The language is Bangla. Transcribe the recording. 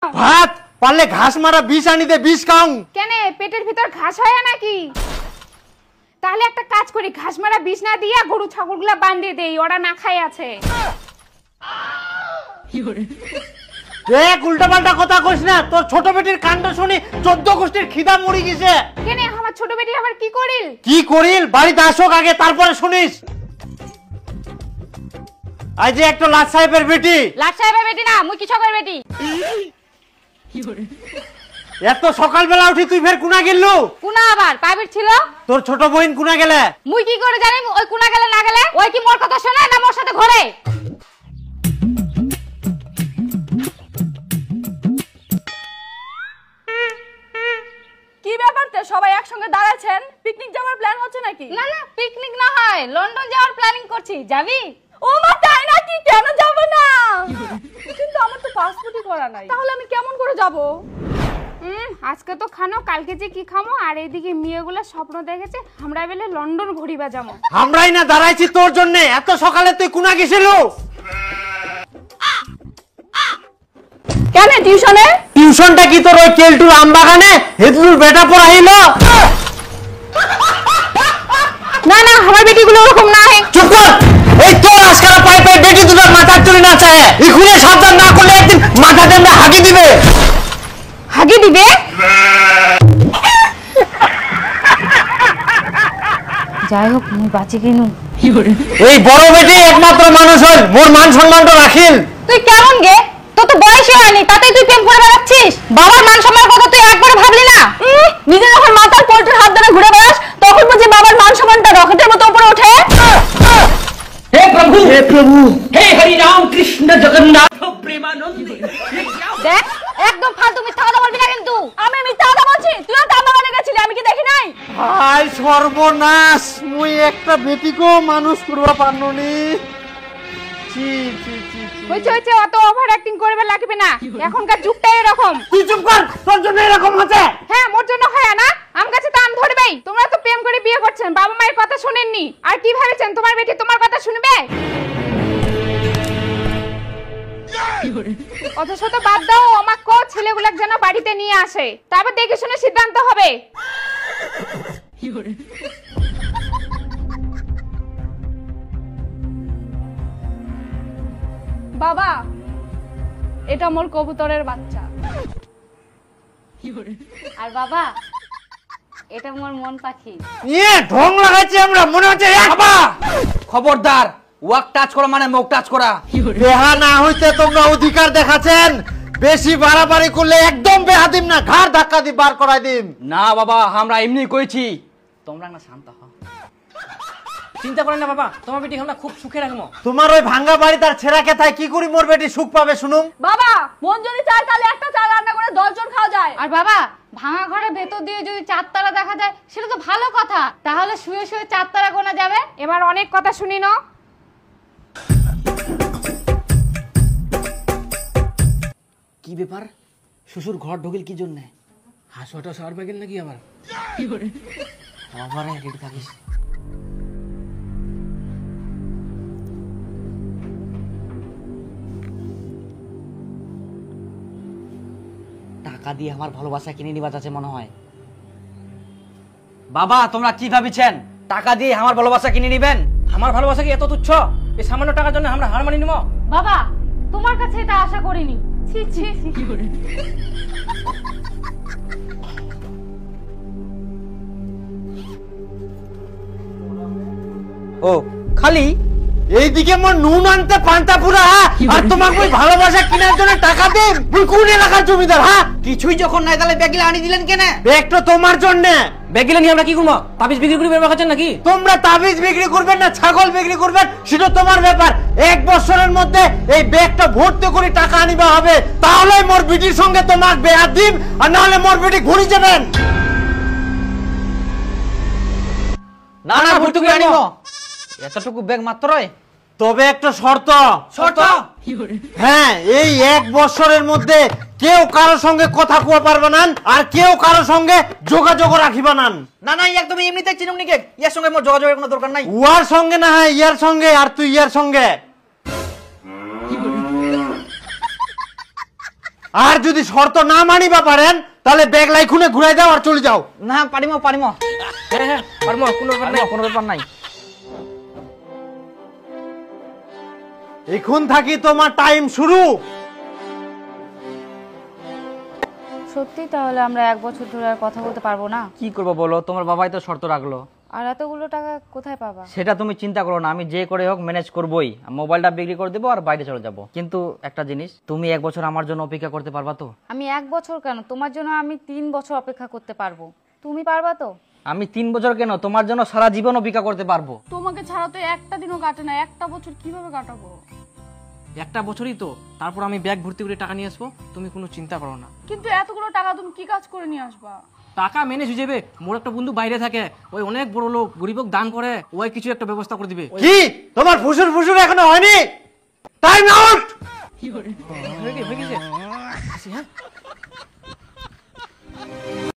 ভাত পারলে ঘাস মারা বিষ আনি দে, বিষ খাও। কেন পেটের ভিতর ঘাস হয় নাকি? তাহলে একটা কাজ করি, ঘাস মারা বিষ না দিয়া গরু ছাগলগুলা বাঁধিয়ে দেই, ওরা না খায় আছে। দেখ উল্টা পাল্টা কথা কইস না, তোর ছোট বেটির কাণ্ড শুনি 14 গোষ্ঠীর খিদা মরি গেছে। কেন আমার ছোট বেটি আবার কি করিল? কি করিল বাড়িতে আসুক আগে, তারপরে শুনিস। আই যে একটা লাট সাহেবের বেটি। লাট সাহেবের বেটি না, মুই কৃষকের বেটি। এত সকালবেলা উঠি তুই ফের কুনা গেলু? কুনা আবার প্রাইভেট ছিল। তোর ছোট বোন কুনা গেলে? মুই কি করে জানি ওই কুনা গেলে না গেলে? ওই কি মোর কথা শুনে না মোর সাথে ঘরে? কি ব্যাপারতে সবাই একসঙ্গে দাঁড়াচ্ছেন? পিকনিক যাওয়ার প্ল্যান হচ্ছে নাকি? না না, পিকনিক না হয় লন্ডন যাওয়ার প্ল্যানিং করছি, যাবি? ও মা তাই নাকি? কেন যাব না? কিন্তু আমার তো পাসপোর্টই করা নাই, তাহলে আমি কেমন করে যাব? আজকে তো খানো, কালকে যে কি খামো। আর এইদিকে মেয়েগুলো স্বপ্ন দেখেছে আমরা বেলে লন্ডন ঘুরিবা যাবো। আমরাই না দাঁড়াইছি তোর জন্য। এত সকালে তুই কুনা গেছিল? কেন টিউশনে? টিউশনটা কি তোর ওই কেলটুর আমবাগানে হেদলুর বেটা পড়াইল? না না, আমার বেটিগুলো ওরকম না। চুপ কর। এই তোর আজকাল পাই পাই বেটি দুটোর মাথার চুরি না চায়, এখুনে সাবধান না করলে একদিন মাথা দেন্দা হাগি দিবে। হাগি দিবে? যাই হোক মুই বাঁচি কিনু। এই বড় বেটি একমাত্র মানুষ হল, মোর মান সম্মানটা রাখিল। তুই কেমন গে? তোর তো বয়সই হয়নি, তাতেই তুই প্রেম করে বেড়াচ্ছিস। বাবার মান সম্মানের কথা তুই একবার ভাবলি না? নিজে যখন মাথার পোল্ট্রির হাত ধরে ঘুরে বেড়াস তখন বুঝি বাবার মান সম্মানটা রকেটের মতো উপরে ওঠে। हे प्रभु हे हरि राम कृष्ण जगन्नाथ प्रेमानंद। দেখ একদম ফালতু মিথ্যা কথা বলবি না কিন্তু। আমি মিথ্যা কথা বলছি? তুইও তো আমার বাড়ি গেছিলি, আমি কি দেখি নাই? হাই সর্বনাশ, মুই একটা বেটিকেও মানুষ করবা পারননি। ছি ছি ছি। হইছে হইছে, অত ওভার অ্যাক্টিং করবে লাগবে না, এখনকার যুগটাই এরকম। তুই চুপ কর, তোর জন্য এরকম হচ্ছে। হ্যাঁ মোর জন্য হয় না, আম গাছে তো আম ধরবেই। তোমরা তো প্রেম করে বিয়ে করছেন, বাবা মায়ের কথা শুনেননি। আর কি ভেবেছেন তোমার বেটি তোমার কথা শুনবে? অথচ তো বাদ দাও, আমাকে কো ছেলেগুলোক যেন বাড়িতে নিয়ে আসে, তারপর দেখে শুনে সিদ্ধান্ত হবে। বাবা, এটা মোর কবুতরের বাচ্চা। আর বাবা, এটা মোর মন পাখি। নিয়ে ঢং লাগাইছি আমরা, মনে হচ্ছে বাবা। খবরদার, ওয়াক টাচ করা মানে মুখ টাচ করা। বেহা না হইতে তোমরা অধিকার দেখাচ্ছেন, বেশি বাড়াবাড়ি করলে একদম বেহাদিম না, ঘাড় ধাক্কা দিয়ে বার করাই দিম। না বাবা, আমরা এমনি কইছি, তোমরা না শান্ত হও। চিন্তা করেন না বাবা, তোমার বেটি আমরা খুব সুখে রাখবো। তোমার ওই ভাঙ্গা বাড়ি তার ছেঁড়া কেথায় কি করি মোর বেটি সুখ পাবে শুনুম? বাবা, মন যদি চায় তাহলে একটা চাল রান্না করে 10 জন খাওয়া যায়। আর বাবা, ভাঙা ঘরের ভেতর দিয়ে যদি চারতারা দেখা যায় সেটা তো ভালো কথা, তাহলে শুয়ে শুয়ে চারতারা গোনা যাবে। এবার অনেক কথা শুনি না। কি ব্যাপার, শ্বশুর ঘর ঢুকিল কি জন্য? হাসুয়াটা সার পাগেল নাকি আবার? কি করে আবার রেডি থাকিস। টাকা দিয়ে আমার ভালোবাসা কিনে নিবা যাচ্ছে মনে হয়। বাবা তোমরা কি ভাবিছেন টাকা দিয়ে আমার ভালোবাসা কিনে নিবেন? আমার ভালোবাসা কি এত তুচ্ছ? এই সামান্য টাকার জন্য আমরা হার মানি নিব? বাবা, তোমার কাছে এটা আশা করিনি। ছি ছি। ও খালি এইদিকে মোর নুন আনতে পান্তা পুরা, আর তোমাকে ওই ভালোবাসা কেনার জন্য টাকা দেব? তুই কোন এলাকার জমিদার? হ্যাঁ কিছুই যখন নাই তাহলে ব্যাগিলে আনি দিলেন কেন? ব্যাগটা তোমার জন্য। ব্যাগিলে নিয়ে আমরা কি করবো? তাবিজ বিক্রি করে ব্যবহার করছেন নাকি? তোমরা তাবিজ বিক্রি করবেন না ছাগল বিক্রি করবেন সেটা তোমার ব্যাপার। 1 বছরের মধ্যে এই ব্যাগটা ভর্তি করে টাকা আনিবা হবে, তাহলে মোর বিটির সঙ্গে তোমাকে বিয়া দিম, আর না হলে মোর বিটি ঘুরি যাবেন। না না ভর্তি করে আনিব। এতটুকু ব্যাগ মাত্রই। তবে একটা শর্ত। শর্ত? হ্যাঁ, এই 1 বছরের মধ্যে কেউ কারো সঙ্গে কথা কুয়া পারবে না, আর কেউ কারো সঙ্গে যোগাযোগ রাখিবা না। না না, একদম এমনিতে চিনুম নিকে, ইয়ার সঙ্গে মোর যোগাযোগের কোনো দরকার নাই। উয়ার সঙ্গে না, হয় ইয়ার সঙ্গে, আর তুই ইয়ার সঙ্গে। আর যদি শর্ত না মানিবা পারেন তাহলে ব্যাগ লাই খুনে ঘুরাই দাও আর চলে যাও। না পারিমো পারিমো, হ্যাঁ পারিমো, কোনো ব্যাপার নাই, কোনো ব্যাপার নাই। এখন থাকি তোমার টাইম শুরু। সত্যি তাহলে আমরা 1 বছর ধরে আর কথা বলতে পারবো না? কি করবো বলো, তোমার বাবাই তো শর্ত রাখলো। আর এতগুলো টাকা কোথায় পাবা? সেটা তুমি চিন্তা করো না, আমি যে করে হোক ম্যানেজ করবোই। মোবাইলটা বিক্রি করে দেবো আর বাইরে চলে যাব। কিন্তু একটা জিনিস, তুমি 1 বছর আমার জন্য অপেক্ষা করতে পারবা তো? আমি 1 বছর কেন, তোমার জন্য আমি 3 বছর অপেক্ষা করতে পারবো। তুমি পারবা তো? আমি 3 বছর কেন, তোমার জন্য সারা জীবন অপেক্ষা করতে পারবো। তোমাকে ছাড়া তো একটা দিনও কাটে না, একটা বছর কিভাবে কাটাবো? একটা বছরই তো, তারপর আমি ব্যাগ ভর্তি করে টাকা নিয়ে আসবো, তুমি কোনো চিন্তা করো না। কিন্তু এতগুলো টাকা তুমি কি কাজ করে নিয়ে আসবা? টাকা ম্যানেজ হয়ে যাবে। মোর একটা বন্ধু বাইরে থাকে, ওই অনেক বড় লোক, গরিবক দান করে, ওই কিছু একটা ব্যবস্থা করে দিবে। কি তোমার ফুসুর ফুসুর এখনো হয়নি? Time out. হয়ে গেছে, আসি, হ্যাঁ।